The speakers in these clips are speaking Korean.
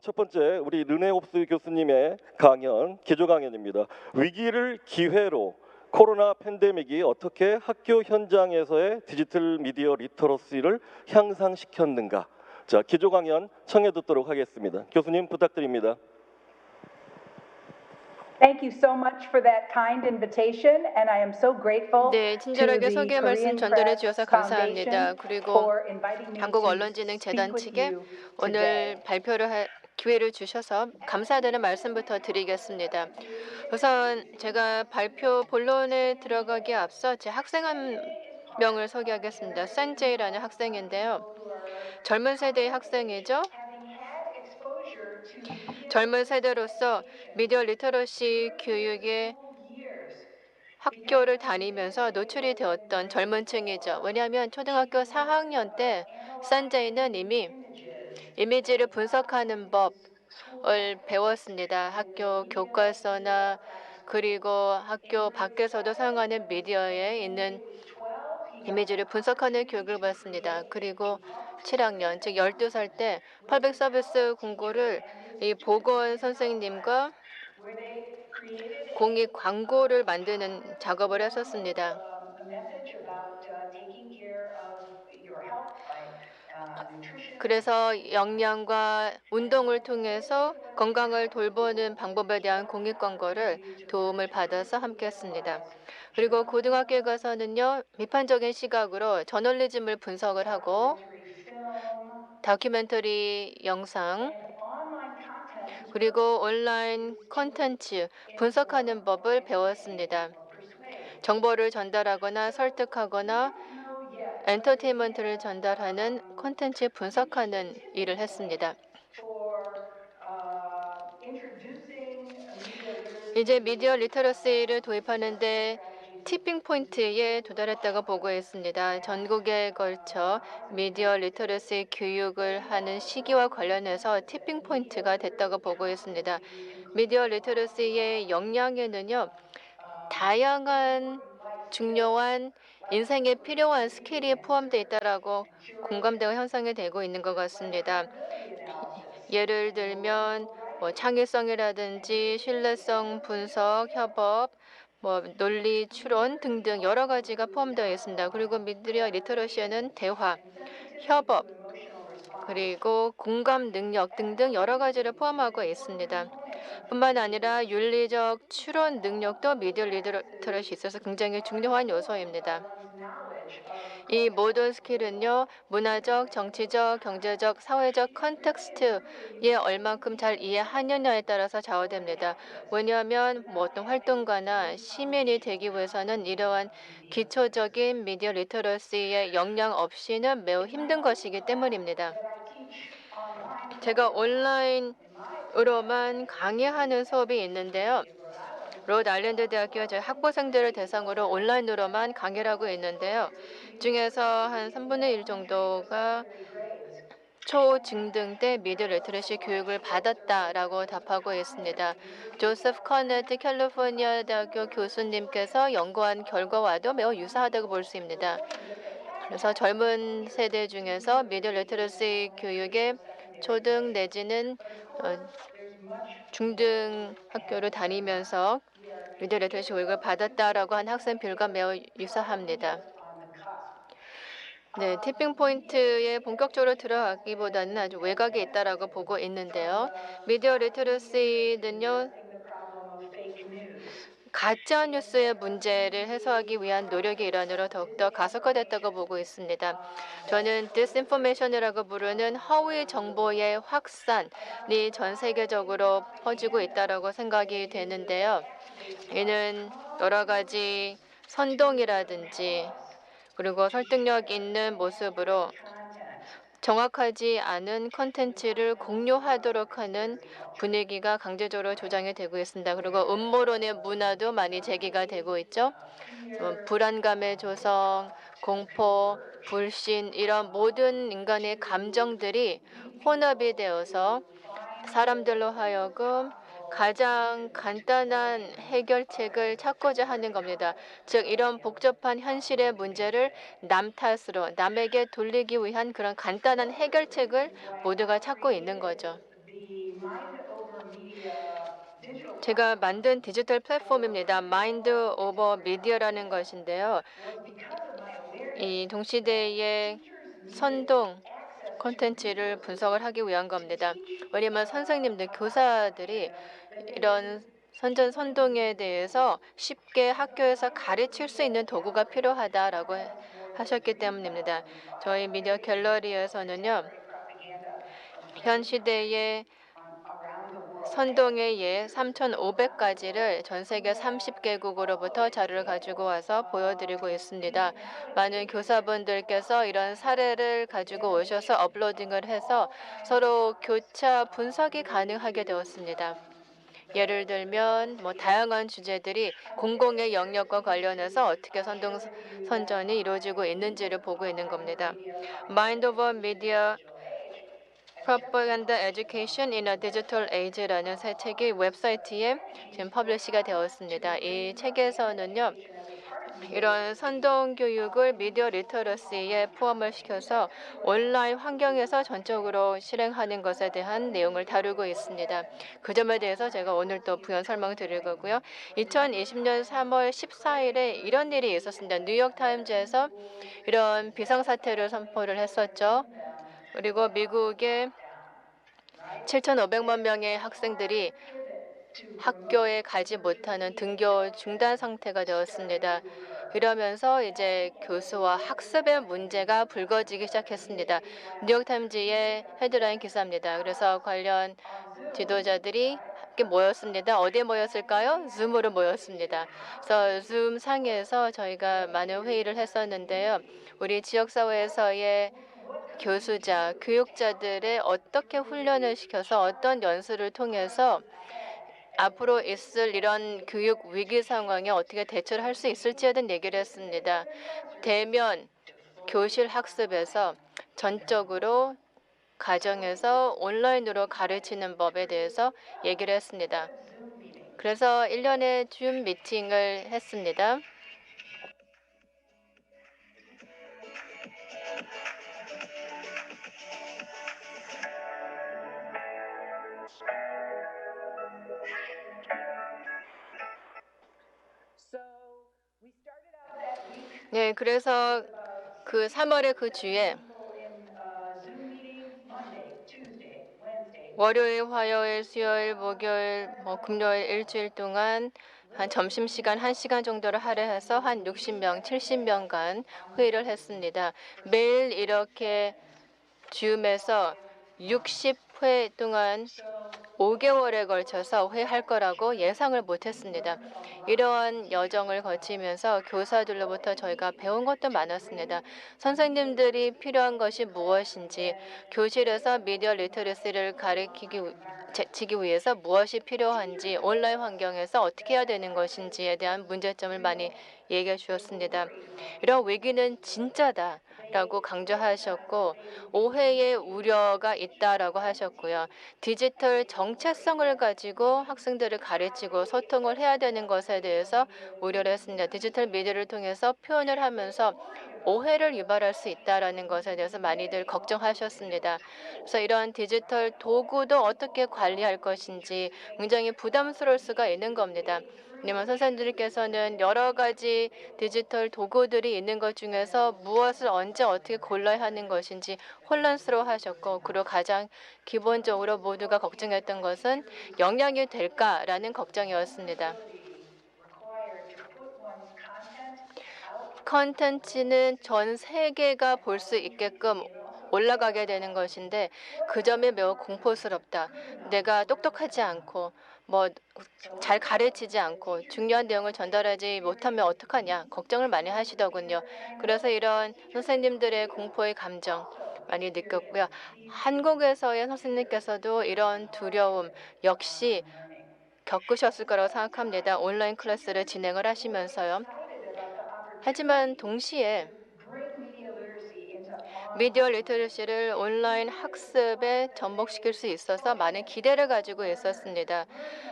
첫 번째 우리 르네옵스 교수님의 강연, 기조 강연입니다. 위기를 기회로 코로나 팬데믹이 어떻게 학교 현장에서의 디지털 미디어 리터러시를 향상시켰는가. 자, 기조 강연 청해 듣도록 하겠습니다. 교수님 부탁드립니다. Thank you so much for that kind invitation, and I am so grateful 네, to 친절하게 the 소개 말씀 Korean 전달해 Press 주셔서 Foundation 감사합니다. 그리고 for inviting me 한국 to 언론진흥재단 speak with 측에 you 오늘 today. 발표를 할 기회를 주셔서 감사드리는 말씀부터 드리겠습니다. 우선 제가 발표 본론에 들어가기에 앞서 제 학생 한 명을 소개하겠습니다. 산제이라는 학생인데요. 젊은 세대의 학생이죠. 젊은 세대로서 미디어 리터러시 교육에 학교를 다니면서 노출이 되었던 젊은 층이죠. 왜냐하면 초등학교 4학년 때 산제이는 이미 이미지를 분석하는 법을 배웠습니다. 학교 교과서나 그리고 학교 밖에서도 사용하는 미디어에 있는 이미지를 분석하는 교육을 받습니다. 그리고 7학년, 즉 12살 때 펄백 서비스 공고를 이 보건 선생님과 공익 광고를 만드는 작업을 했었습니다. 그래서 영양과 운동을 통해서 건강을 돌보는 방법에 대한 공익 광고를 도움을 받아서 함께 했습니다. 그리고 고등학교에 가서는요, 비판적인 시각으로 저널리즘을 분석을 하고 다큐멘터리 영상 그리고 온라인 콘텐츠 분석하는 법을 배웠습니다. 정보를 전달하거나 설득하거나 엔터테인먼트를 전달하는 콘텐츠 분석하는 일을 했습니다. 이제 미디어 리터러시를 도입하는데 티핑 포인트에 도달했다고 보고 있습니다. 전국에 걸쳐 미디어 리터러시 교육을 하는 시기와 관련해서 티핑 포인트가 됐다고 보고 있습니다. 미디어 리터러시의 역량에는요, 다양한 중요한 인생에 필요한 스킬이 포함되어 있다라고 공감대가 형성이 되고 있는 것 같습니다. 예를 들면 창의성이라든지 신뢰성 분석, 협업, 논리 추론 등등 여러 가지가 포함되어 있습니다. 그리고 미디어 리터러시에는 대화, 협업, 그리고 공감 능력 등등 여러 가지를 포함하고 있습니다. 뿐만 아니라 윤리적 추론 능력도 미디어 리터러시에 있어서 굉장히 중요한 요소입니다. 이 모든 스킬은요, 문화적, 정치적, 경제적, 사회적 컨텍스트에 얼만큼 잘 이해하느냐에 따라서 좌우됩니다. 왜냐하면 어떤 활동가나 시민이 되기 위해서는 이러한 기초적인 미디어 리터러시의 역량 없이는 매우 힘든 것이기 때문입니다. 제가 온라인으로만 강의하는 수업이 있는데요. 로드아일랜드 대학교 저희 학부생들을 대상으로 온라인으로만 강의를 하고 있는데요. 중에서 한 3분의 1 정도가 초중등 때 미디어 리터러시 교육을 받았다라고 답하고 있습니다. 조세프 커네트 캘리포니아 대학교 교수님께서 연구한 결과와도 매우 유사하다고 볼 수 있습니다. 그래서 젊은 세대 중에서 미디어 리터러시 교육에 초등 내지는 중등 학교를 다니면서 미디어 리터러시 교육을 받았다라고 한 학생 비율과 매우 유사합니다. 네, 티핑 포인트에 본격적으로 들어가기보다는 아주 외곽에 있다라고 보고 있는데요. 미디어 리터러시는요, 가짜 뉴스의 문제를 해소하기 위한 노력의 일환으로 더욱더 가속화됐다고 보고 있습니다. 저는 디스인포메이션이라고 부르는 허위 정보의 확산이 전 세계적으로 퍼지고 있다라고 생각이 되는데요. 이는 여러 가지 선동이라든지 그리고 설득력 있는 모습으로 정확하지 않은 콘텐츠를 공유하도록 하는 분위기가 강제적으로 조장이 되고 있습니다. 그리고 음모론의 문화도 많이 제기가 되고 있죠. 불안감의 조성, 공포, 불신 이런 모든 인간의 감정들이 혼합이 되어서 사람들로 하여금 가장 간단한 해결책을 찾고자 하는 겁니다. 즉 이런 복잡한 현실의 문제를 남 탓으로 남에게 돌리기 위한 그런 간단한 해결책을 모두가 찾고 있는 거죠. 제가 만든 디지털 플랫폼입니다. 마인드 오버 미디어라는 것인데요. 이 동시대의 선동 콘텐츠를 분석을 하기 위한 겁니다. 왜냐하면 선생님들, 교사들이 이런 선전선동에 대해서 쉽게 학교에서 가르칠 수 있는 도구가 필요하다라고 하셨기 때문입니다. 저희 미디어 갤러리에서는요, 현 시대의 선동의 예 3,500가지를 전 세계 30개국으로부터 자료를 가지고 와서 보여드리고 있습니다. 많은 교사분들께서 이런 사례를 가지고 오셔서 업로딩을 해서 서로 교차 분석이 가능하게 되었습니다. 예를 들면 다양한 주제들이 공공의 영역과 관련해서 어떻게 선전이 이루어지고 있는지를 보고 있는 겁니다. Mind over Media Propaganda Education in a Digital Age라는 새 책이 웹사이트에 지금 퍼블리시가 되었습니다. 이 책에서는요, 이런 선동 교육을 미디어 리터러시에 포함을 시켜서 온라인 환경에서 전적으로 실행하는 것에 대한 내용을 다루고 있습니다. 그 점에 대해서 제가 오늘 또 부연 설명드릴 거고요. 2020년 3월 14일에 이런 일이 있었습니다. 뉴욕타임즈에서 이런 비상사태를 선포를 했었죠. 그리고 미국의 7,500만 명의 학생들이 학교에 가지 못하는 등교 중단 상태가 되었습니다. 이러면서 이제 교수와 학습의 문제가 불거지기 시작했습니다. 뉴욕타임즈의 헤드라인 기사입니다. 그래서 관련 지도자들이 함께 모였습니다. 어디에 모였을까요? 줌으로 모였습니다. 그래서 줌 상에서 저희가 많은 회의를 했었는데요. 우리 지역사회에서의 교수자, 교육자들의 어떻게 훈련을 시켜서 어떤 연수를 통해서 앞으로 있을 이런 교육 위기 상황에 어떻게 대처를 할 수 있을지에 대한 얘기를 했습니다. 대면 교실 학습에서 전적으로 가정에서 온라인으로 가르치는 법에 대해서 얘기를 했습니다. 그래서 1년의 줌 미팅을 했습니다. 네, 그래서 그 3월의 그 주에 월요일, 화요일, 수요일, 목요일, 금요일 일주일 동안 한 점심시간 1시간 정도를 할애해서 한 60명, 70명간 회의를 했습니다. 매일 이렇게 줌에서 60회 동안 5개월에 걸쳐서 회의할 거라고 예상을 못했습니다. 이러한 여정을 거치면서 교사들로부터 저희가 배운 것도 많았습니다. 선생님들이 필요한 것이 무엇인지, 교실에서 미디어 리터러시를 가르치기 위해서 무엇이 필요한지, 온라인 환경에서 어떻게 해야 되는 것인지에 대한 문제점을 많이 얘기해 주었습니다. 이런 위기는 진짜다. 라고 강조하셨고 오해의 우려가 있다라고 하셨고요. 디지털 정체성을 가지고 학생들을 가르치고 소통을 해야 되는 것에 대해서 우려를 했습니다. 디지털 미디어를 통해서 표현을 하면서 오해를 유발할 수 있다라는 것에 대해서 많이들 걱정하셨습니다. 그래서 이러한 디지털 도구도 어떻게 관리할 것인지 굉장히 부담스러울 수가 있는 겁니다. 왜냐하면 선생님들께서는 여러 가지 디지털 도구들이 있는 것 중에서 무엇을 언제 어떻게 골라야 하는 것인지 혼란스러워하셨고 그리고 가장 기본적으로 모두가 걱정했던 것은 영향이 될까라는 걱정이었습니다. 컨텐츠는 전 세계가 볼 수 있게끔 올라가게 되는 것인데 그 점이 매우 공포스럽다. 내가 똑똑하지 않고 잘 가르치지 않고 중요한 내용을 전달하지 못하면 어떡하냐 걱정을 많이 하시더군요. 그래서 이런 선생님들의 공포의 감정 많이 느꼈고요. 한국에서의 선생님께서도 이런 두려움 역시 겪으셨을 거라고 생각합니다. 온라인 클래스를 진행을 하시면서요. 하지만 동시에 미디어 리터러시를 온라인 학습에 접목시킬 수 있어서 많은 기대를 가지고 있었습니다.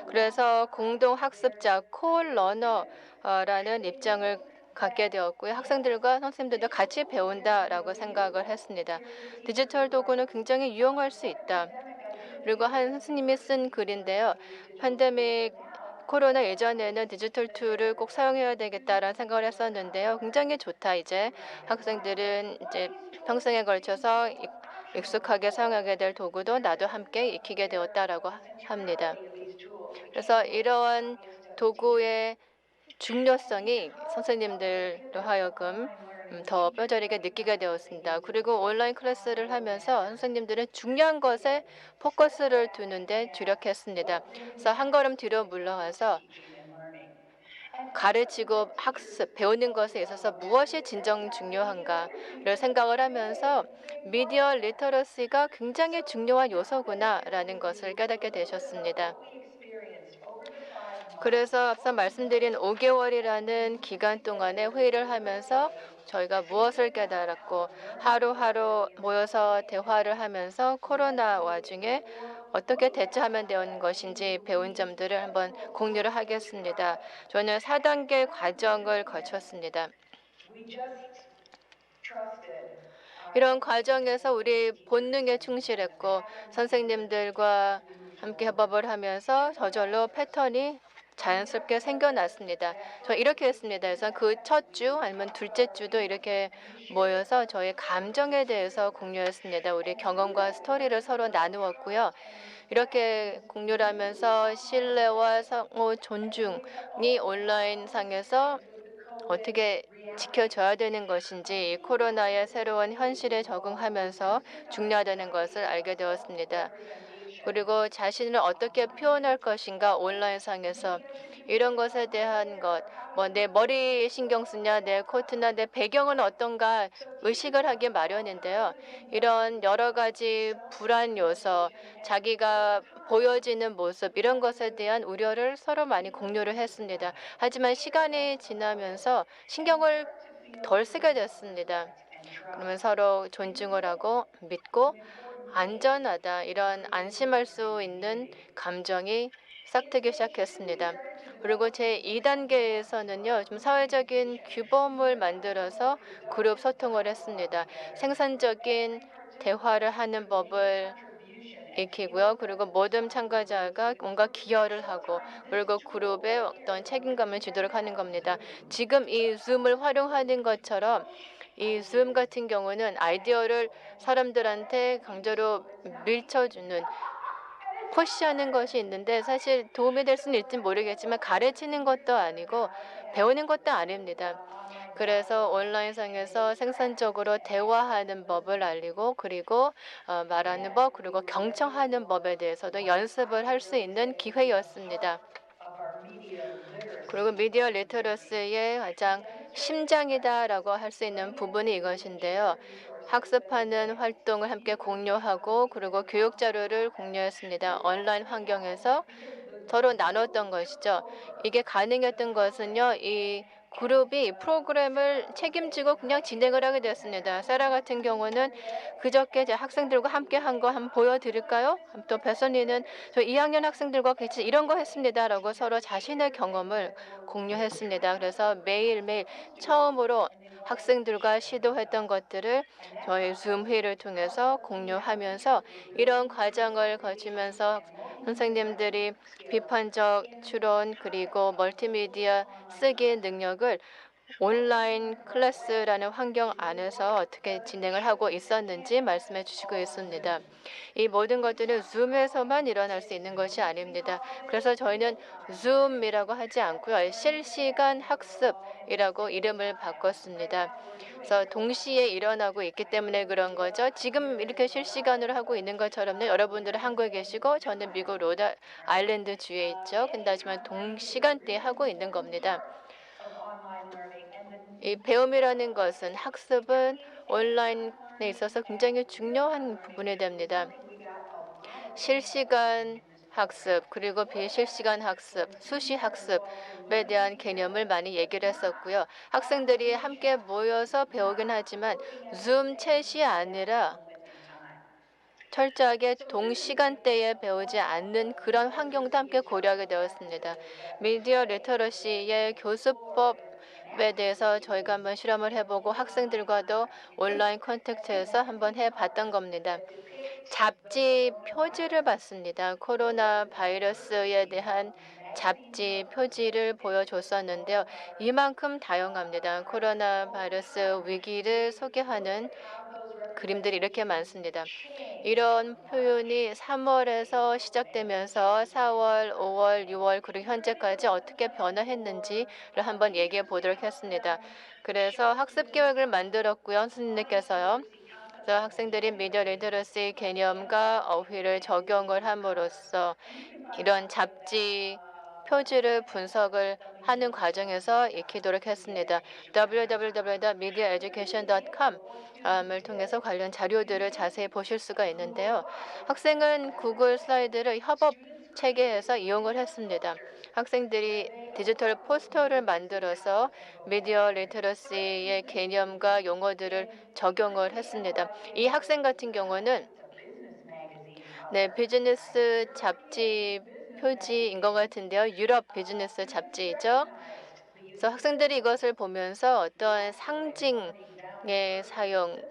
그래서 공동 학습자 콜러너라는 입장을 갖게 되었고요. 학생들과 선생님들도 같이 배운다라고 생각을 했습니다. 디지털 도구는 굉장히 유용할 수 있다. 그리고 한 선생님이 쓴 글인데요. 팬데믹 코로나 예전에는 디지털 툴을 꼭 사용해야 되겠다라는 생각을 했었는데요. 굉장히 좋다. 이제 학생들은 이제 평생에 걸쳐서 익숙하게 사용하게 될 도구도 나도 함께 익히게 되었다라고 합니다. 그래서 이러한 도구의 중요성이 선생님들로 하여금 더 뼈저리게 느끼게 되었습니다. 그리고 온라인 클래스를 하면서 선생님들은 중요한 것에 포커스를 두는데 주력했습니다. 그래서 한 걸음 뒤로 물러가서 가르치고 학습, 배우는 것에 있어서 무엇이 진정 중요한가를 생각을 하면서 미디어 리터러시가 굉장히 중요한 요소구나라는 것을 깨닫게 되셨습니다. 그래서 앞서 말씀드린 5개월이라는 기간 동안에 회의를 하면서 저희가 무엇을 깨달았고 하루하루 모여서 대화를 하면서 코로나 와중에 어떻게 대처하면 되는 것인지 배운 점들을 한번 공유를 하겠습니다. 저는 4단계 과정을 거쳤습니다. 이런 과정에서 우리 본능에 충실했고 선생님들과 함께 협업을 하면서 저절로 패턴이 자연스럽게 생겨났습니다. 저 이렇게 했습니다. 그래서 그 첫 주 아니면 둘째 주도 이렇게 모여서 저의 감정에 대해서 공유했습니다. 우리 경험과 스토리를 서로 나누었고요. 이렇게 공유를 하면서 신뢰와 상호 존중이 온라인상에서 어떻게 지켜져야 되는 것인지 이 코로나의 새로운 현실에 적응하면서 중요하다는 것을 알게 되었습니다. 그리고 자신을 어떻게 표현할 것인가 온라인상에서 이런 것에 대한 것, 뭐 내 머리 신경 쓰냐, 내 코트나 내 배경은 어떤가 의식을 하기 마련인데요. 이런 여러 가지 불안 요소, 자기가 보여지는 모습 이런 것에 대한 우려를 서로 많이 공유를 했습니다. 하지만 시간이 지나면서 신경을 덜 쓰게 됐습니다. 그러면 서로 존중을 하고 믿고 안전하다 이런 안심할 수 있는 감정이 싹트기 시작했습니다. 그리고 제 2단계에서는요, 좀 사회적인 규범을 만들어서 그룹 소통을 했습니다. 생산적인 대화를 하는 법을 익히고요. 그리고 모든 참가자가 뭔가 기여를 하고 그리고 그룹에 어떤 책임감을 주도록 하는 겁니다. 지금 이 줌을 활용하는 것처럼 이 줌 같은 경우는 아이디어를 사람들한테 강제로 밀쳐주는 푸시하는 것이 있는데 사실 도움이 될 수는 있을지 모르겠지만 가르치는 것도 아니고 배우는 것도 아닙니다. 그래서 온라인상에서 생산적으로 대화하는 법을 알리고 그리고 말하는 법 그리고 경청하는 법에 대해서도 연습을 할 수 있는 기회였습니다. 그리고 미디어 리터러시의 가장 심장이다라고 할 수 있는 부분이 이것인데요. 학습하는 활동을 함께 공유하고 그리고 교육 자료를 공유했습니다. 온라인 환경에서 서로 나눴던 것이죠. 이게 가능했던 것은요. 이 그룹이 프로그램을 책임지고 그냥 진행을 하게 되었습니다. 세라 같은 경우는 그저께 제 학생들과 함께 한 거 한번 보여드릴까요? 또 배선이는 저 2학년 학생들과 같이 이런 거 했습니다라고 서로 자신의 경험을 공유했습니다. 그래서 매일매일 처음으로 학생들과 시도했던 것들을 저희 줌 회의를 통해서 공유하면서 이런 과정을 거치면서 선생님들이 비판적 추론 그리고 멀티미디어 쓰기 능력을 온라인 클래스라는 환경 안에서 어떻게 진행을 하고 있었는지 말씀해 주시고 있습니다. 이 모든 것들은 줌에서만 일어날 수 있는 것이 아닙니다. 그래서 저희는 줌이라고 하지 않고요. 실시간 학습이라고 이름을 바꿨습니다. 그래서 동시에 일어나고 있기 때문에 그런 거죠. 지금 이렇게 실시간으로 하고 있는 것처럼요. 여러분들은 한국에 계시고 저는 미국 로드 아일랜드 주에 있죠. 근데 하지만 동시간대에 하고 있는 겁니다. 이 배움이라는 것은 학습은 온라인에 있어서 굉장히 중요한 부분이 됩니다. 실시간 학습 그리고 비실시간 학습, 수시 학습에 대한 개념을 많이 얘기를 했었고요. 학생들이 함께 모여서 배우긴 하지만 줌 챗이 아니라 철저하게 동시간대에 배우지 않는 그런 환경도 함께 고려하게 되었습니다. 미디어 리터러시의 교수법에 대해서 저희가 한번 실험을 해보고 학생들과도 온라인 콘택트에서 한번 해봤던 겁니다. 잡지 표지를 봤습니다. 코로나 바이러스에 대한 잡지 표지를 보여줬었는데요. 이만큼 다양합니다. 코로나 바이러스 위기를 소개하는 그림들이 이렇게 많습니다. 이런 표현이 3월에서 시작되면서 4월, 5월, 6월 그리고 현재까지 어떻게 변화했는지를 한번 얘기해 보도록 했습니다. 그래서 학습 계획을 만들었고요. 선생님께서요. 그래서 학생들이 미디어 리터러시 개념과 어휘를 적용을 함으로써 이런 잡지 표지를 분석을 하는 과정에서 익히도록 했습니다. www.mediaeducation.com을 통해서 관련 자료들을 자세히 보실 수가 있는데요. 학생은 구글 슬라이드를 협업 체계에서 이용을 했습니다. 학생들이 디지털 포스터를 만들어서 미디어 리터러시의 개념과 용어들을 적용을 했습니다. 이 학생 같은 경우는 비즈니스 잡지 표지인 것 같은데요. 유럽 비즈니스 잡지이죠. 그래서 학생들이 이것을 보면서 어떤 상징의 사용을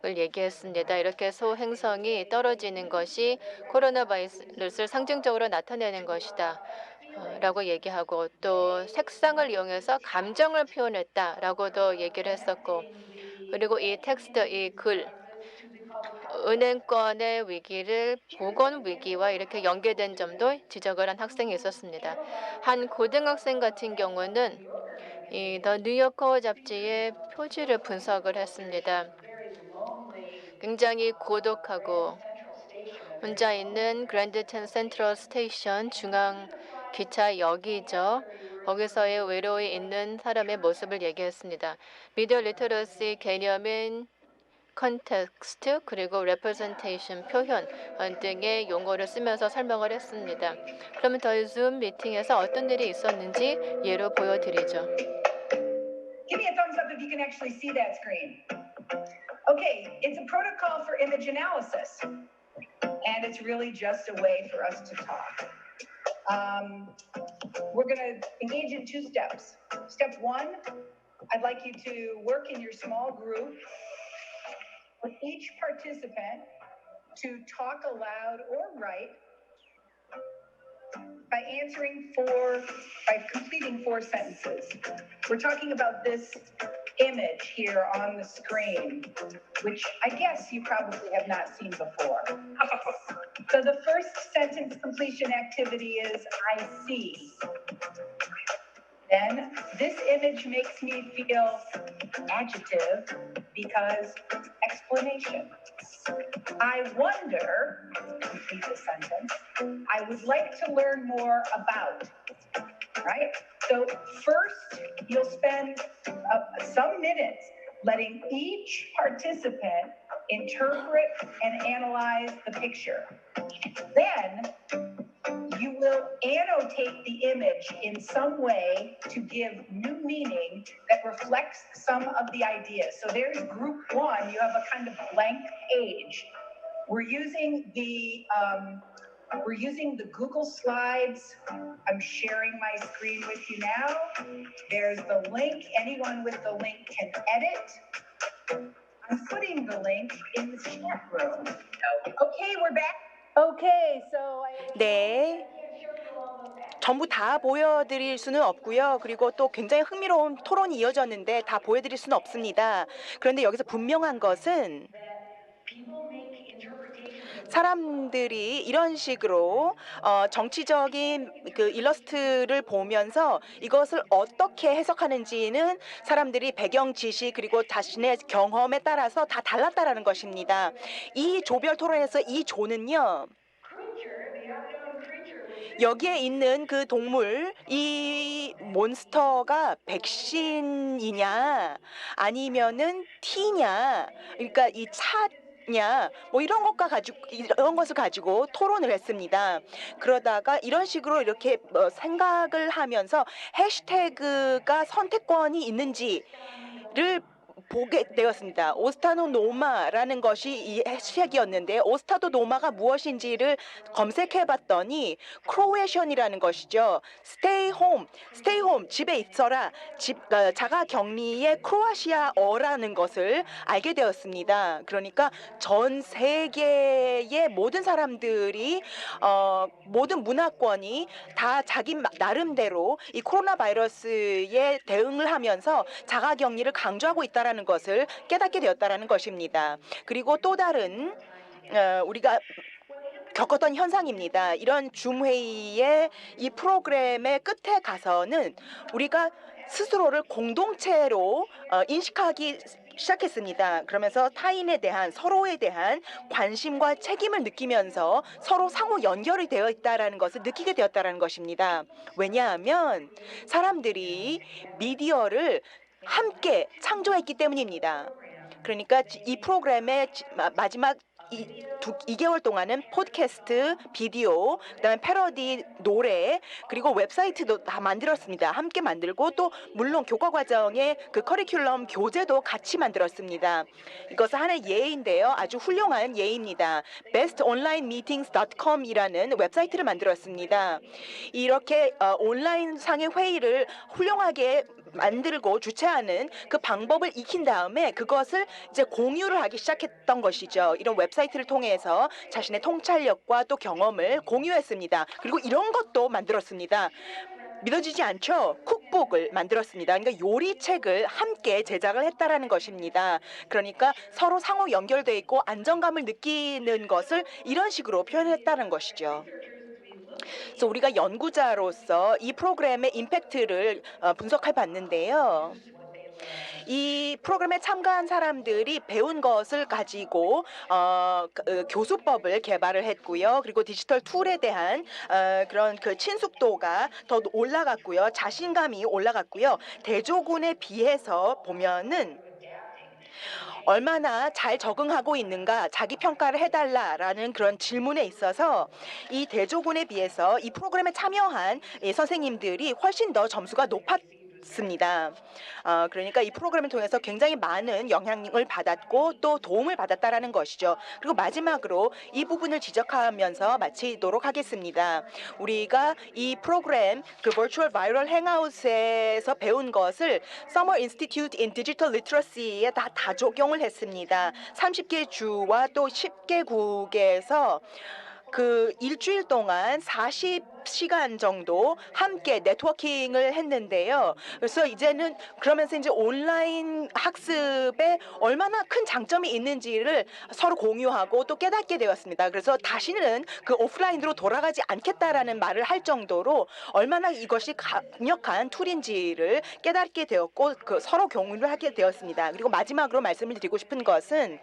얘기했습니다. 이렇게 소행성이 떨어지는 것이 코로나 바이러스를 상징적으로 나타내는 것이다. 라고 얘기하고 또 색상을 이용해서 감정을 표현했다라고도 얘기를 했었고 그리고 이 텍스트, 이 글, 은행권의 위기를 보건 위기와 이렇게 연계된 점도 지적을 한 학생이 있었습니다. 한 고등학생 같은 경우는 이 더 뉴요커 잡지의 표지를 분석을 했습니다. 굉장히 고독하고 혼자 있는 그랜드튼 센트럴 스테이션 중앙 기차역이죠. 거기서의 외로이 있는 사람의 모습을 얘기했습니다. 미디어 리터러시 개념은 컨텍스트 그리고 레프레젠테이션 표현 등의 용어를 쓰면서 설명을 했습니다. 그러면 저희 줌 미팅에서 어떤 일이 있었는지 예로 보여드리죠. Give me a thumbs up if you can actually see that screen. Okay, it's a protocol for image analysis. And it's really just a way for us to talk. We're going to engage in 2 steps. Step 1, I'd like you to work in your small group with each participant to talk aloud or write by completing 4 sentences. We're talking about this image here on the screen, which I guess you probably have not seen before. So the first sentence completion activity is I see. Then this image makes me feel adjective because explanation. I wonder, complete the sentence, I would like to learn more about, right? So first, you'll spend some minutes letting each participant interpret and analyze the picture. Then you will annotate the image in some way to give new meaning that reflects some of the ideas. So there's group 1, you have a kind of blank page. We're using the Google Slides. I'm sharing my screen with you now. There's the link. Anyone with the link can edit. I'm putting the link in the chat room. Okay, we're back. Okay, so 네. 전부 다 보여드릴 수는 없고요. 그리고 또 굉장히 흥미로운 토론이 이어졌는데 다 보여드릴 수는 없습니다. 그런데 여기서 분명한 것은 사람들이 이런 식으로 정치적인 그 일러스트를 보면서 이것을 어떻게 해석하는지는 사람들이 배경 지식 그리고 자신의 경험에 따라서 다 달랐다라는 것입니다. 이 조별 토론에서 이 조는요. 여기에 있는 그 동물, 이 몬스터가 백신이냐 아니면은 T냐, 그러니까 이 차냐, 뭐 이런 것을 가지고 토론을 했습니다. 그러다가 이런 식으로 이렇게 생각을 하면서 해시태그가 선택권이 있는지를 보게 되었습니다. 오스타도노마라는 것이 이 해시태그였는데 오스타도노마가 무엇인지를 검색해봤더니 크로에션이라는 것이죠. Stay home, 집에 있어라. 자가격리의 크로아시아어라는 것을 알게 되었습니다. 그러니까 전 세계의 모든 사람들이 모든 문화권이 다 자기 나름대로 이 코로나 바이러스에 대응을 하면서 자가격리를 강조하고 있다라는 것을 깨닫게 되었다라는 것입니다. 그리고 또 다른 우리가 겪었던 현상입니다. 이런 줌 회의의 이 프로그램의 끝에 가서는 우리가 스스로를 공동체로 인식하기 시작했습니다. 그러면서 타인에 대한 서로에 대한 관심과 책임을 느끼면서 서로 상호 연결이 되어 있다라는 것을 느끼게 되었다라는 것입니다. 왜냐하면 사람들이 미디어를 함께 창조했기 때문입니다. 그러니까 이 프로그램의 마지막 2개월 동안은 팟캐스트, 비디오, 그다음에 패러디, 노래, 그리고 웹사이트도 다 만들었습니다. 함께 만들고 또 물론 교과 과정의 그 커리큘럼 교재도 같이 만들었습니다. 이것은 하나의 예인데요. 아주 훌륭한 예입니다. bestonlinemeetings.com이라는 웹사이트를 만들었습니다. 이렇게 온라인 상의 회의를 훌륭하게 만들고 주최하는 그 방법을 익힌 다음에 그것을 이제 공유를 하기 시작했던 것이죠. 이런 웹사이트를 통해서 자신의 통찰력과 또 경험을 공유했습니다. 그리고 이런 것도 만들었습니다. 믿어지지 않죠? 쿡북을 만들었습니다. 그러니까 요리책을 함께 제작을 했다라는 것입니다. 그러니까 서로 상호 연결돼 있고 안정감을 느끼는 것을 이런 식으로 표현했다는 것이죠. 그래서 우리가 연구자로서 이 프로그램의 임팩트를 분석해 봤는데요. 이 프로그램에 참가한 사람들이 배운 것을 가지고 교수법을 개발을 했고요. 그리고 디지털 툴에 대한 그런 그 친숙도가 더 올라갔고요. 자신감이 올라갔고요. 대조군에 비해서 보면은 얼마나 잘 적응하고 있는가 자기 평가를 해달라라는 그런 질문에 있어서 이 대조군에 비해서 이 프로그램에 참여한 이 선생님들이 훨씬 더 점수가 높았습니다. 그러니까 이 프로그램을 통해서 굉장히 많은 영향을 받았고 또 도움을 받았다라는 것이죠. 그리고 마지막으로 이 부분을 지적하면서 마치도록 하겠습니다. 우리가 이 프로그램 그 Virtual Viral Hangout에서 배운 것을 Summer Institute in Digital Literacy에 다 적용을 했습니다. 30개 주와 또 10개국에서 그 일주일 동안 40시간 정도 함께 네트워킹을 했는데요. 그래서 이제는 그러면서 이제 온라인 학습에 얼마나 큰 장점이 있는지를 서로 공유하고 또 깨닫게 되었습니다. 그래서 다시는 그 오프라인으로 돌아가지 않겠다라는 말을 할 정도로 얼마나 이것이 강력한 툴인지를 깨닫게 되었고 그 서로 공유를 하게 되었습니다. 그리고 마지막으로 말씀을 드리고 싶은 것은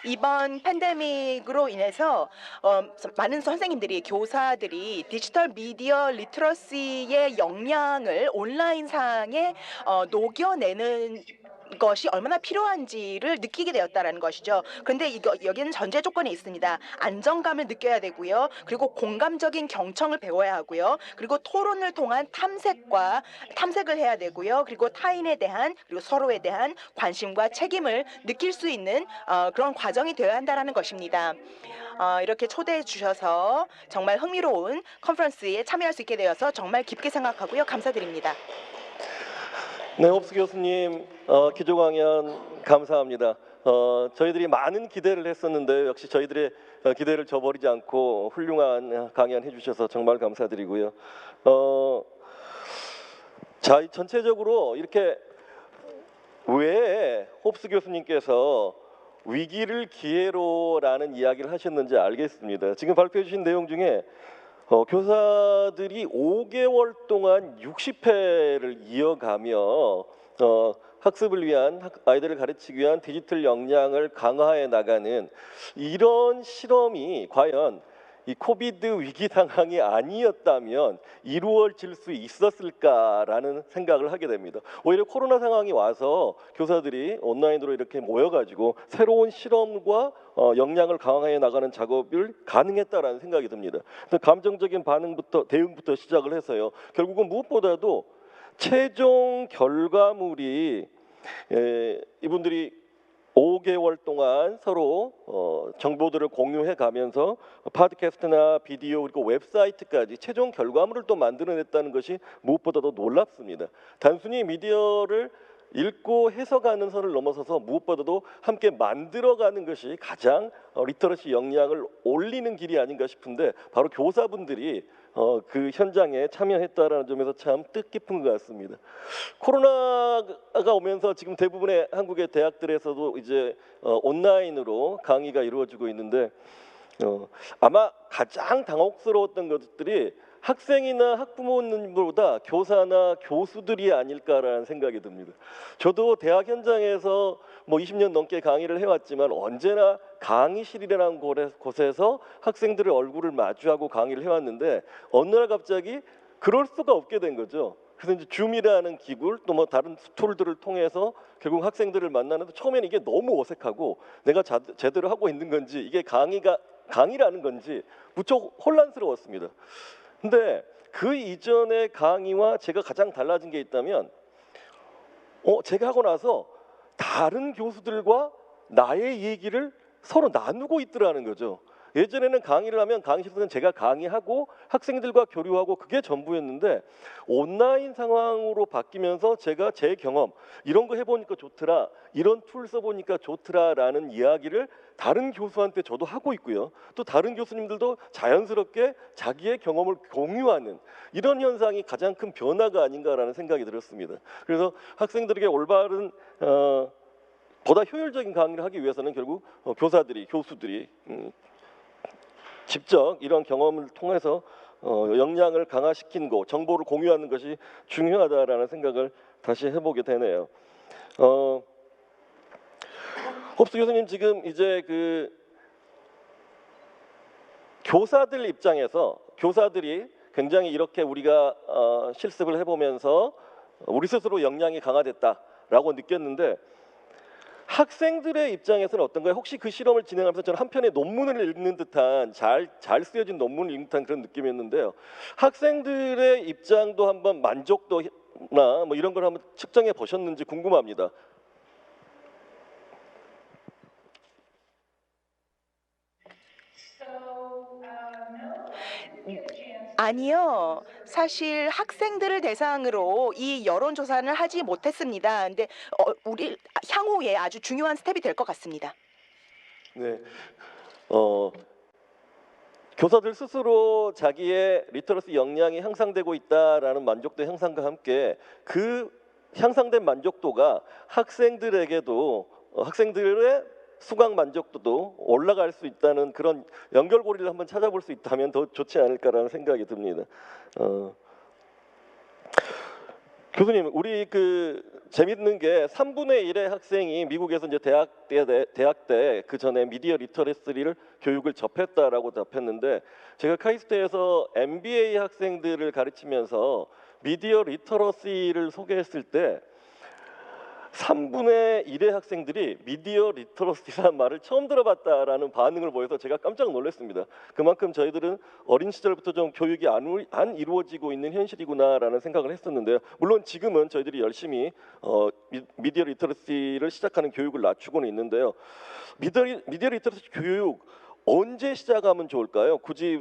이번 팬데믹으로 인해서 많은 선생님들이 교사들이 디지털 미디어 리터러시의 역량을 온라인상에 녹여내는 것이 얼마나 필요한지를 느끼게 되었다라는 것이죠. 그런데 여기는 전제 조건이 있습니다. 안정감을 느껴야 되고요. 그리고 공감적인 경청을 배워야 하고요. 그리고 토론을 통한 탐색을 해야 되고요. 그리고 타인에 대한 그리고 서로에 대한 관심과 책임을 느낄 수 있는 그런 과정이 되어야 한다는 것입니다. 이렇게 초대해 주셔서 정말 흥미로운 컨퍼런스에 참여할 수 있게 되어서 정말 깊게 생각하고요. 감사드립니다. 네, 홉스 교수님 기조 강연 감사합니다. 저희들이 많은 기대를 했었는데 역시 저희들의 기대를 저버리지 않고 훌륭한 강연 해주셔서 정말 감사드리고요. 자, 전체적으로 이렇게 왜 홉스 교수님께서 위기를 기회로라는 이야기를 하셨는지 알겠습니다. 지금 발표해 주신 내용 중에 교사들이 5개월 동안 60회를 이어가며 학습을 위한 아이들을 가르치기 위한 디지털 역량을 강화해 나가는 이런 실험이 과연 이 코비드 위기 상황이 아니었다면 이루어질 수 있었을까라는 생각을 하게 됩니다. 오히려 코로나 상황이 와서 교사들이 온라인으로 이렇게 모여가지고 새로운 실험과 역량을 강화해 나가는 작업을 가능했다라는 생각이 듭니다. 감정적인 대응부터 시작을 해서요. 결국은 무엇보다도 최종 결과물이 이분들이 5개월 동안 서로 정보들을 공유해 가면서 팟캐스트나 비디오 그리고 웹사이트까지 최종 결과물을 또 만들어냈다는 것이 무엇보다도 놀랍습니다. 단순히 미디어를 읽고 해석하는 선을 넘어서서 무엇보다도 함께 만들어가는 것이 가장 리터러시 역량을 올리는 길이 아닌가 싶은데 바로 교사분들이 그 현장에 참여했다라는 점에서 참 뜻깊은 것 같습니다. 코로나가 오면서 지금 대부분의 한국의 대학들에서도 이제 온라인으로 강의가 이루어지고 있는데 아마 가장 당혹스러웠던 것들이 학생이나 학부모님보다 교사나 교수들이 아닐까라는 생각이 듭니다. 저도 대학 현장에서 뭐 20년 넘게 강의를 해왔지만 언제나 강의실이라는 곳에서 학생들의 얼굴을 마주하고 강의를 해왔는데 어느 날 갑자기 그럴 수가 없게 된 거죠. 그래서 이제 줌이라는 기구를 또 뭐 다른 툴들을 통해서 결국 학생들을 만나는데 처음에는 이게 너무 어색하고 내가 제대로 하고 있는 건지 이게 강의라는 건지 무척 혼란스러웠습니다. 근데 그 이전의 강의와 제가 가장 달라진 게 있다면 제가 하고 나서 다른 교수들과 나의 얘기를 서로 나누고 있더라는 거죠. 예전에는 강의를 하면 강의실에서는 제가 강의하고 학생들과 교류하고 그게 전부였는데 온라인 상황으로 바뀌면서 제가 제 경험 이런 거 해보니까 좋더라, 이런 툴 써보니까 좋더라라는 이야기를 다른 교수한테 저도 하고 있고요. 또 다른 교수님들도 자연스럽게 자기의 경험을 공유하는 이런 현상이 가장 큰 변화가 아닌가라는 생각이 들었습니다. 그래서 학생들에게 올바른 보다 효율적인 강의를 하기 위해서는 결국 교수들이 직접 이런 경험을 통해서 역량을 강화시키는 것, 정보를 공유하는 것이 중요하다라는 생각을 다시 해보게 되네요. 홉스 교수님 지금 이제 그 교사들 입장에서 교사들이 굉장히 이렇게 우리가 실습을 해보면서 우리 스스로 역량이 강화됐다라고 느꼈는데 학생들의 입장에서는 어떤가요? 혹시 그 실험을 진행하면서 저는 한 편의 논문을 읽는 듯한 잘 쓰여진 논문을 읽는 듯한 그런 느낌이었는데요. 학생들의 입장도 한번 만족도나 뭐 이런 걸 한번 측정해 보셨는지 궁금합니다. 아니요. 사실 학생들을 대상으로 이 여론조사는 하지 못했습니다. 근데 우리 향후에 아주 중요한 스텝이 될 것 같습니다. 네, 교사들 스스로 자기의 리터러시 역량이 향상되고 있다라는 만족도 향상과 함께 그 향상된 만족도가 학생들에게도 학생들의 수강 만족도도 올라갈 수 있다는 그런 연결고리를 한번 찾아볼 수 있다면 더 좋지 않을까라는 생각이 듭니다. 교수님, 우리 그 재밌는 게 3분의 1의 학생이 미국에서 이제 대학 때 그 전에 미디어 리터러시를 교육을 접했다라고 답했는데 제가 카이스트에서 MBA 학생들을 가르치면서 미디어 리터러시를 소개했을 때 3분의 1의 학생들이 미디어 리터러시라는 말을 처음 들어봤다라는 반응을 보여서 제가 깜짝 놀랐습니다. 그만큼 저희들은 어린 시절부터 좀 교육이 안 이루어지고 있는 현실이구나라는 생각을 했었는데요. 물론 지금은 저희들이 열심히 미디어 리터러시를 시작하는 교육을 낮추고는 있는데요. 미디어 리터러시 교육 언제 시작하면 좋을까요? 굳이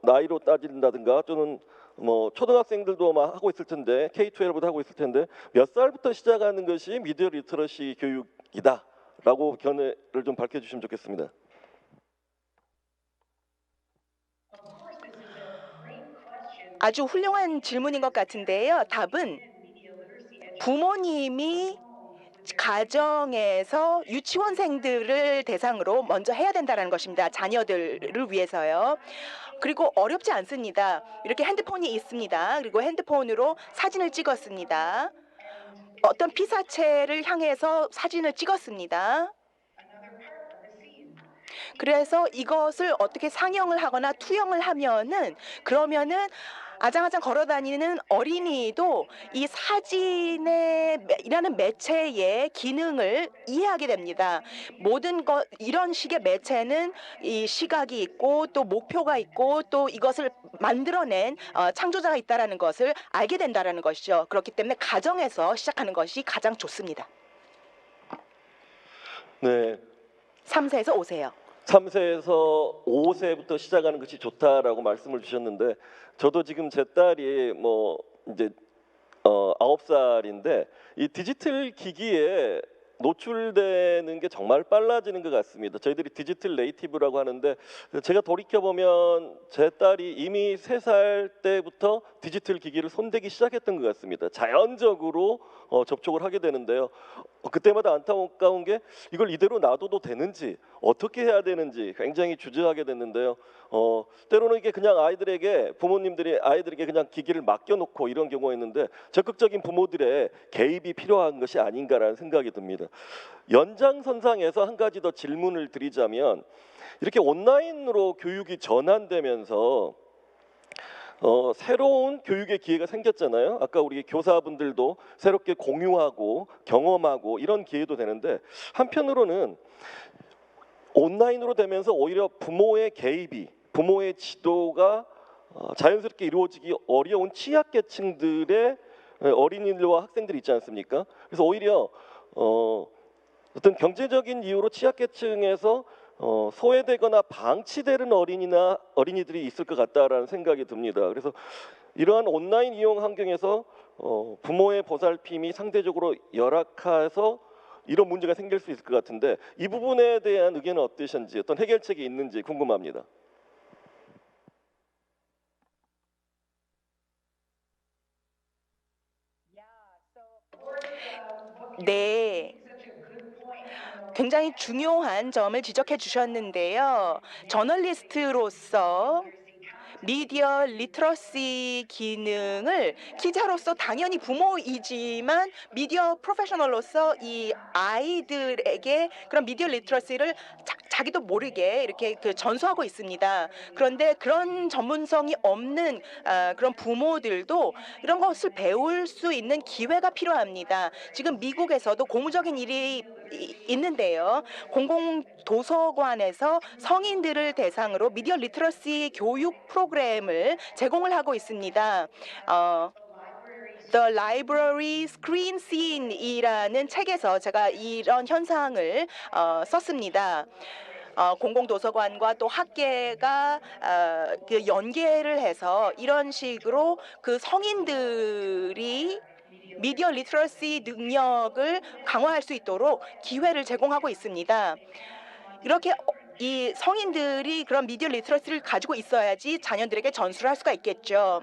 나이로 따진다든가 또는 뭐 초등학생들도 막 하고 있을 텐데 K-12부터 하고 있을 텐데 몇 살부터 시작하는 것이 미디어 리터러시 교육이다라고 견해를 좀 밝혀주시면 좋겠습니다. 아주 훌륭한 질문인 것 같은데요. 답은 부모님이 가정에서 유치원생들을 대상으로 먼저 해야 된다는 것입니다. 자녀들을 위해서요. 그리고 어렵지 않습니다. 이렇게 핸드폰이 있습니다. 그리고 핸드폰으로 사진을 찍었습니다. 어떤 피사체를 향해서 사진을 찍었습니다. 그래서 이것을 어떻게 상영을 하거나 투영을 하면은 그러면은 아장아장 걸어다니는 어린이도 이 사진이라는 매체의 기능을 이해하게 됩니다. 모든 것 이런 식의 매체는 이 시각이 있고 또 목표가 있고 또 이것을 만들어낸 창조자가 있다라는 것을 알게 된다라는 것이죠. 그렇기 때문에 가정에서 시작하는 것이 가장 좋습니다. 네. 3세에서 5세요. 3세에서 5세부터 시작하는 것이 좋다라고 말씀을 주셨는데 저도 지금 제 딸이 뭐 이제 9살인데 이 디지털 기기에 노출되는 게 정말 빨라지는 것 같습니다. 저희들이 디지털 네이티브라고 하는데 제가 돌이켜 보면 제 딸이 이미 3살 때부터 디지털 기기를 손대기 시작했던 것 같습니다. 자연적으로 접촉을 하게 되는데요. 그때마다 안타까운 게 이걸 이대로 놔둬도 되는지 어떻게 해야 되는지 굉장히 주저하게 됐는데요. 때로는 이게 그냥 아이들에게 부모님들이 아이들에게 그냥 기기를 맡겨놓고 이런 경우가 있는데 적극적인 부모들의 개입이 필요한 것이 아닌가라는 생각이 듭니다. 연장선상에서 한 가지 더 질문을 드리자면 이렇게 온라인으로 교육이 전환되면서 새로운 교육의 기회가 생겼잖아요. 아까 우리 교사분들도 새롭게 공유하고 경험하고 이런 기회도 되는데 한편으로는 온라인으로 되면서 오히려 부모의 개입이 부모의 지도가 자연스럽게 이루어지기 어려운 취약계층들의 어린이들과 학생들이 있지 않습니까? 그래서 오히려 어떤 경제적인 이유로 취약계층에서 소외되거나 방치되는 어린이들이 있을 것 같다라는 생각이 듭니다. 그래서 이러한 온라인 이용 환경에서 부모의 보살핌이 상대적으로 열악해서 이런 문제가 생길 수 있을 것 같은데 이 부분에 대한 의견은 어떠신지 어떤 해결책이 있는지 궁금합니다. 네. 굉장히 중요한 점을 지적해 주셨는데요. 저널리스트로서 미디어 리터러시 기능을 기자로서 당연히 부모이지만 미디어 프로페셔널로서 이 아이들에게 그런 미디어 리터러시를 자기도 모르게 이렇게 전수하고 있습니다. 그런데 그런 전문성이 없는 그런 부모들도 이런 것을 배울 수 있는 기회가 필요합니다. 지금 미국에서도 고무적인 일이 있는데요. 공공 도서관에서 성인들을 대상으로 미디어 리터러시 교육 프로그램을 제공을 하고 있습니다. The Library Screen Scene이라는 책에서 제가 이런 현상을 썼습니다. 공공도서관과 또 학계가 그 연계를 해서 이런 식으로 그 성인들이 미디어 리터러시 능력을 강화할 수 있도록 기회를 제공하고 있습니다. 이렇게 이 성인들이 그런 미디어 리터러시를 가지고 있어야지 자녀들에게 전수를 할 수가 있겠죠.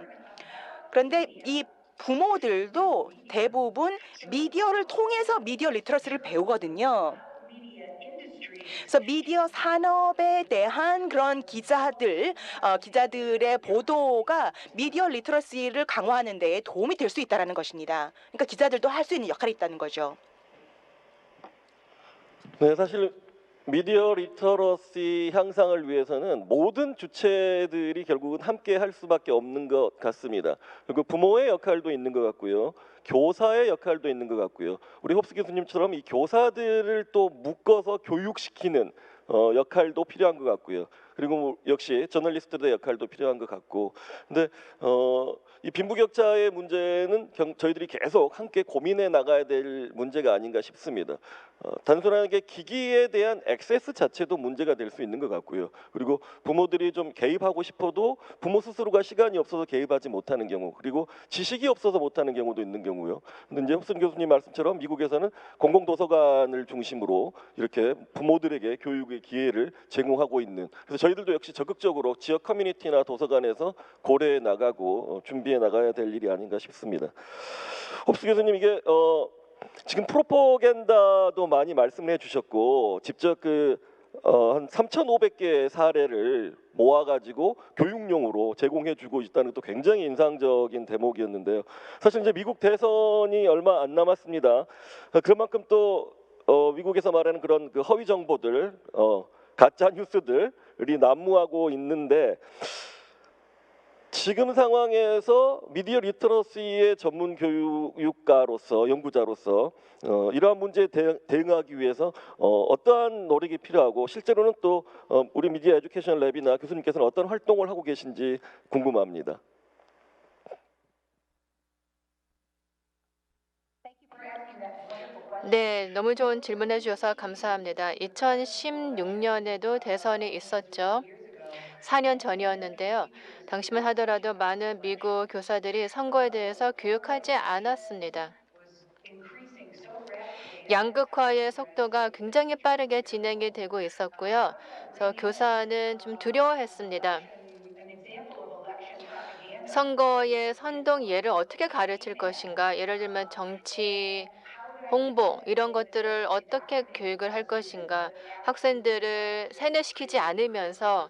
그런데 이 부모들도 대부분 미디어를 통해서 미디어 리터러시를 배우거든요. 그래서 미디어 산업에 대한 그런 기자들의 보도가 미디어 리터러시를 강화하는 데 도움이 될 수 있다는 것입니다. 그러니까 기자들도 할 수 있는 역할이 있다는 거죠. 네, 사실 미디어 리터러시 향상을 위해서는 모든 주체들이 결국은 함께 할 수밖에 없는 것 같습니다. 그리고 부모의 역할도 있는 것 같고요. 교사의 역할도 있는 것 같고요. 우리 홉스 교수님처럼 이 교사들을 또 묶어서 교육시키는 역할도 필요한 것 같고요. 그리고 역시 저널리스트들의 역할도 필요한 것 같고, 근데 이 빈부격차의 문제는 저희들이 계속 함께 고민해 나가야 될 문제가 아닌가 싶습니다. 단순하게 기기에 대한 액세스 자체도 문제가 될 수 있는 것 같고요. 그리고 부모들이 좀 개입하고 싶어도 부모 스스로가 시간이 없어서 개입하지 못하는 경우, 그리고 지식이 없어서 못하는 경우도 있는 경우요. 근데 이제 홉슨 교수님 말씀처럼 미국에서는 공공도서관을 중심으로 이렇게 부모들에게 교육의 기회를 제공하고 있는, 그래서 저희들도 역시 적극적으로 지역 커뮤니티나 도서관에서 고려해 나가고 준비해 나가야 될 일이 아닌가 싶습니다. 홉스 교수님, 이게 지금 프로포간다도 많이 말씀해 주셨고 직접 한 3,500개의 사례를 모아가지고 교육용으로 제공해주고 있다는 것도 굉장히 인상적인 대목이었는데요. 사실 이제 미국 대선이 얼마 안 남았습니다. 그만큼 또 미국에서 말하는 그런 그 허위 정보들, 가짜 뉴스들이 난무하고 있는데 지금 상황에서 미디어 리터러시의 전문 교육가로서 연구자로서 이러한 문제에 대응하기 위해서 어떠한 노력이 필요하고 실제로는 또 우리 미디어 에듀케이션 랩이나 교수님께서는 어떤 활동을 하고 계신지 궁금합니다. 네, 너무 좋은 질문해 주셔서 감사합니다. 2016년에도 대선이 있었죠. 4년 전이었는데요. 당시만 하더라도 많은 미국 교사들이 선거에 대해서 교육하지 않았습니다. 양극화의 속도가 굉장히 빠르게 진행이 되고 있었고요. 그래서 교사는 좀 두려워했습니다. 선거의 선동 예를 어떻게 가르칠 것인가? 예를 들면 정치 홍보 이런 것들을 어떻게 교육을 할 것인가? 학생들을 세뇌시키지 않으면서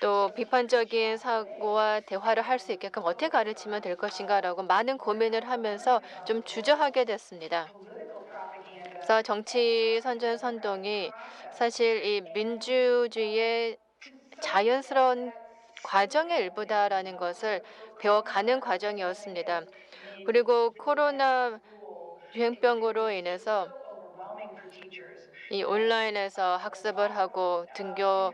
또 비판적인 사고와 대화를 할 수 있게끔 어떻게 가르치면 될 것인가라고 많은 고민을 하면서 좀 주저하게 됐습니다. 그래서 정치 선전 선동이 사실 이 민주주의의 자연스러운 과정의 일부다라는 것을 배워가는 과정이었습니다. 그리고 코로나 유행병으로 인해서 이 온라인에서 학습을 하고 등교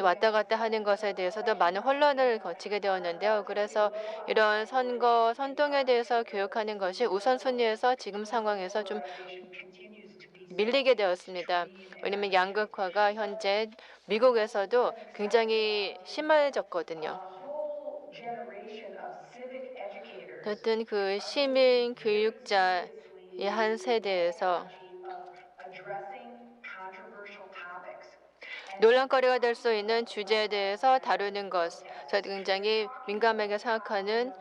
왔다 갔다 하는 것에 대해서도 많은 혼란을 거치게 되었는데요. 그래서 이런 선거 선동에 대해서 교육하는 것이 우선순위에서 지금 상황에서 좀 밀리게 되었습니다. 왜냐하면 양극화가 현재 미국에서도 굉장히 심해졌거든요. 어쨌든 그 시민 교육자의 한 세대에서 논란거리가 될 수 있는 주제에 대해서 다루는 것, 저도 굉장히 민감하게 생각하는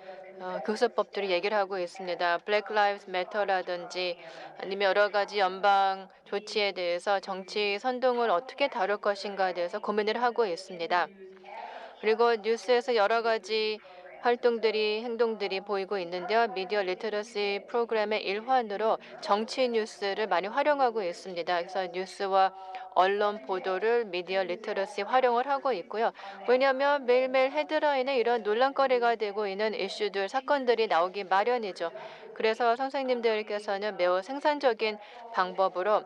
교수법들이 얘기를 하고 있습니다. Black Lives Matter라든지 아니면 여러 가지 연방 조치에 대해서 정치 선동을 어떻게 다룰 것인가에 대해서 고민을 하고 있습니다. 그리고 뉴스에서 여러 가지 활동들이 행동들이 보이고 있는데요. 미디어 리터러시 프로그램의 일환으로 정치 뉴스를 많이 활용하고 있습니다. 그래서 뉴스와 언론 보도를 미디어 리터러시 활용을 하고 있고요. 왜냐하면 매일매일 헤드라인에 이런 논란거리가 되고 있는 이슈들, 사건들이 나오기 마련이죠. 그래서 선생님들께서는 매우 생산적인 방법으로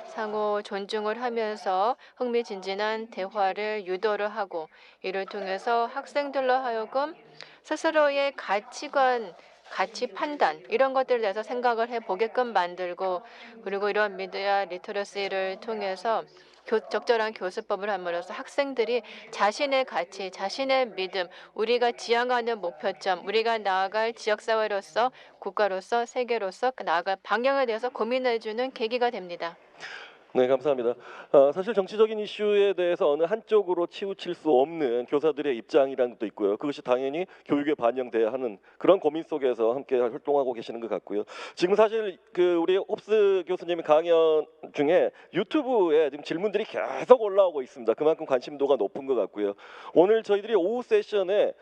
상호 존중을 하면서 흥미진진한 대화를 유도를 하고 이를 통해서 학생들로 하여금 스스로의 가치관, 가치 판단 이런 것들에 대해서 생각을 해보게끔 만들고 그리고 이런 미디어 리터러시를 통해서 적절한 교수법을 함으로써 학생들이 자신의 가치, 자신의 믿음, 우리가 지향하는 목표점, 우리가 나아갈 지역사회로서 국가로서 세계로서 나아갈 방향에 대해서 고민해주는 계기가 됩니다. 네, 감사합니다. 사실 정치적인 이슈에 대해서 어느 한쪽으로 치우칠 수 없는 교사들의 입장이라는 것도 있고요. 그것이 당연히 교육에 반영돼야 하는 그런 고민 속에서 함께 활동하고 계시는 것 같고요. 지금 사실 그 우리 홉스 교수님의 강연 중에 유튜브에 지금 질문들이 계속 올라오고 있습니다. 그만큼 관심도가 높은 것 같고요. 오늘 저희들이 오후 세션에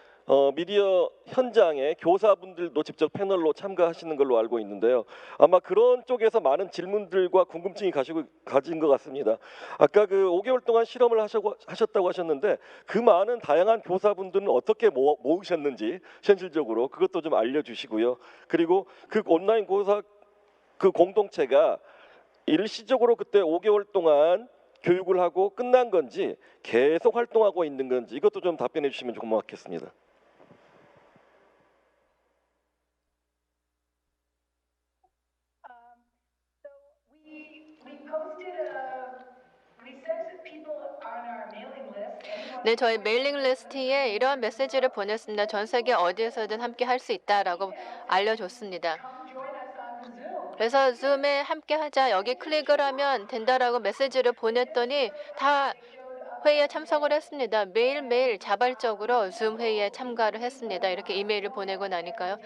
미디어 현장에 교사분들도 직접 패널로 참가하시는 걸로 알고 있는데요. 아마 그런 쪽에서 많은 질문들과 궁금증이 가진 것 같습니다. 아까 그 5개월 동안 실험을 하셨다고 하셨는데 그 많은 다양한 교사분들은 어떻게 모으셨는지 현실적으로 그것도 좀 알려주시고요. 그리고 그 온라인 교사 그 공동체가 일시적으로 그때 5개월 동안 교육을 하고 끝난 건지 계속 활동하고 있는 건지 이것도 좀 답변해 주시면 고맙겠습니다. 네, 저희 메일링 리스트에 이런 메시지를 보냈습니다. 전 세계 어디에서든 함께 할 수 있다라고 알려줬습니다. 그래서 줌에 함께 하자 여기 클릭을 하면 된다라고 메시지를 보냈더니 다 회의에 참석을 했습니다. 매일매일 자발적으로 줌 회의에 참가를 했습니다. 이렇게 이메일을 보내고 나니까요.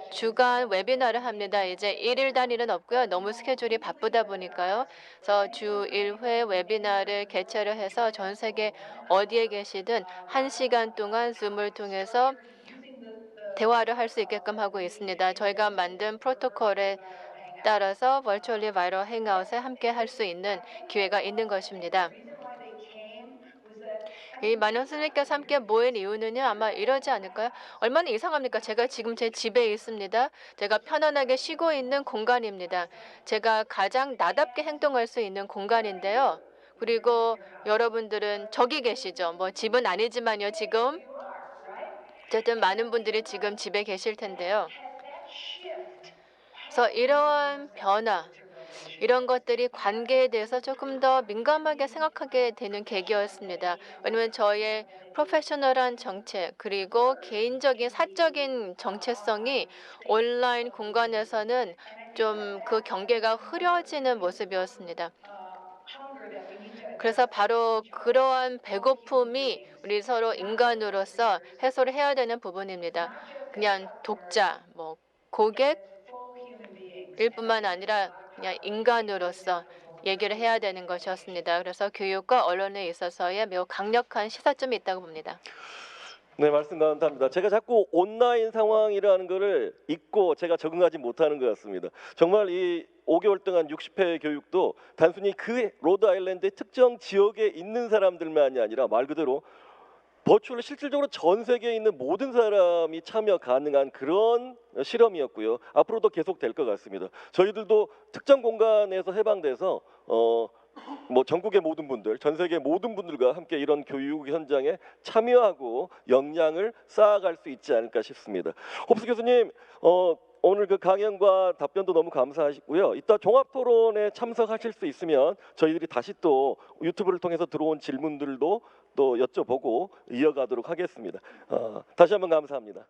주간 웨비나를 합니다. 이제 일일 단위는 없고요. 너무 스케줄이 바쁘다 보니까요. 그래서 주 1회 웨비나를 개최를 해서 전 세계 어디에 계시든 1시간 동안 줌을 통해서 대화를 할 수 있게끔 하고 있습니다. 저희가 만든 프로토콜에 따라서 버추얼리 바이럴 행아웃에 함께 할 수 있는 기회가 있는 것입니다. 이 많은 스님께서 함께 모인 이유는요 아마 이러지 않을까요? 얼마나 이상합니까? 제가 지금 제 집에 있습니다. 제가 편안하게 쉬고 있는 공간입니다. 제가 가장 나답게 행동할 수 있는 공간인데요. 그리고 여러분들은 저기 계시죠. 뭐 집은 아니지만요 지금. 어쨌든 많은 분들이 지금 집에 계실 텐데요. 그래서 이러한 변화, 이런 것들이 관계에 대해서 조금 더 민감하게 생각하게 되는 계기였습니다. 왜냐하면 저의 프로페셔널한 정체 그리고 개인적인 사적인 정체성이 온라인 공간에서는 좀 그 경계가 흐려지는 모습이었습니다. 그래서 바로 그러한 배고픔이 우리 서로 인간으로서 해소를 해야 되는 부분입니다. 그냥 독자, 뭐 고객일 뿐만 아니라 그냥 인간으로서 얘기를 해야 되는 것이었습니다. 그래서 교육과 언론에 있어서의 매우 강력한 시사점이 있다고 봅니다. 네, 말씀 감사합니다. 제가 자꾸 온라인 상황이라는 거를 잊고 제가 적응하지 못하는 것 같습니다. 정말 이 5개월 동안 60회 교육도 단순히 그 로드 아일랜드의 특정 지역에 있는 사람들만이 아니라 말 그대로 버추얼로 실질적으로 전 세계에 있는 모든 사람이 참여 가능한 그런 실험이었고요. 앞으로도 계속 될 것 같습니다. 저희들도 특정 공간에서 해방돼서 뭐 전국의 모든 분들, 전 세계 모든 분들과 함께 이런 교육 현장에 참여하고 역량을 쌓아갈 수 있지 않을까 싶습니다. 홉스 교수님, 오늘 그 강연과 답변도 너무 감사하시고요. 이따 종합 토론에 참석하실 수 있으면 저희들이 다시 또 유튜브를 통해서 들어온 질문들도 또 여쭤보고 이어가도록 하겠습니다. 다시 한번 감사합니다.